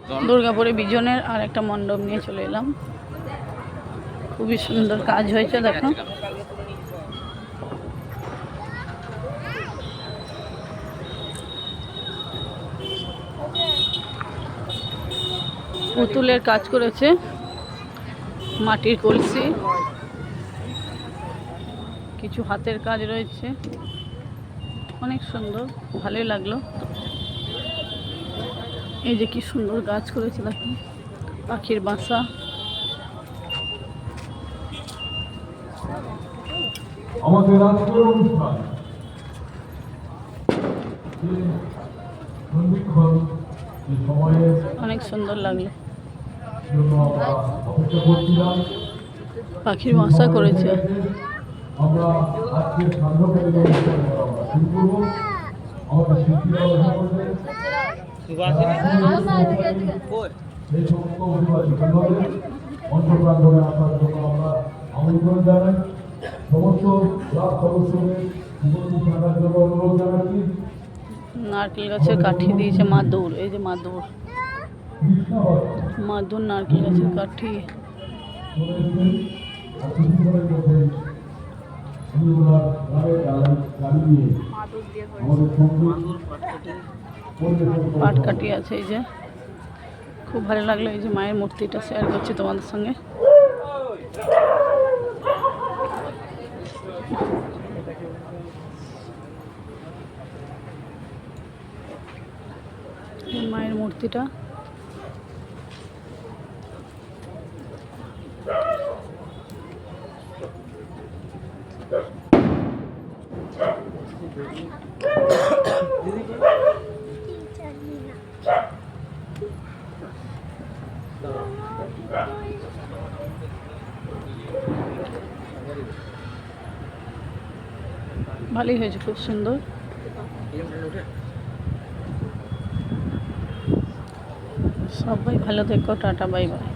দুর্গাপুরে বিজনের আর একটা মণ্ডপ নিয়ে চলে এলাম। খুবই সুন্দর কাজ হয়েছে, দেখো। পুতুলের কাজ করেছে, মাটির কলসি, কিছু হাতের কাজ রয়েছে, অনেক সুন্দর, ভালোই লাগলো। এই যে কি সুন্দর গাছ করেছে, দেখো, পাখির বাসা। আমাদের আজকের অনুষ্ঠান অনেক সুন্দর লাগলো, অপেক্ষা করছিলাম। পাখির বাসা করেছে। আমরা আজকের সান্ধ্যকালীন অনুষ্ঠান আমরা শুরু করবো। আমাদের শিল্পীরা করবেন এই সমস্ত অভিবাসীদের অন্তপ্রাঙ্গনে আসার জন্য আমরা আমন্ত্রণ জানাই। সমস্ত ক্লাব সদস্যদের উপস্থিত থাকার জন্য অনুরোধ জানাচ্ছি। নারকেল গাছের কাঠি দিয়েছে মাদুর, এই যে মাদুর, মাদুর নারকেল গাছের কাঠি। পাটকাঠি আছে, এই যে খুব ভালো লাগলো। এই যে মায়ের মূর্তিটা শেয়ার করছি তোমাদের সঙ্গে। মায়ের মূর্তিটা ভালোই হয়েছে, খুব সুন্দর। সবাই ভালো থেকো, টাটা, বাই বাই।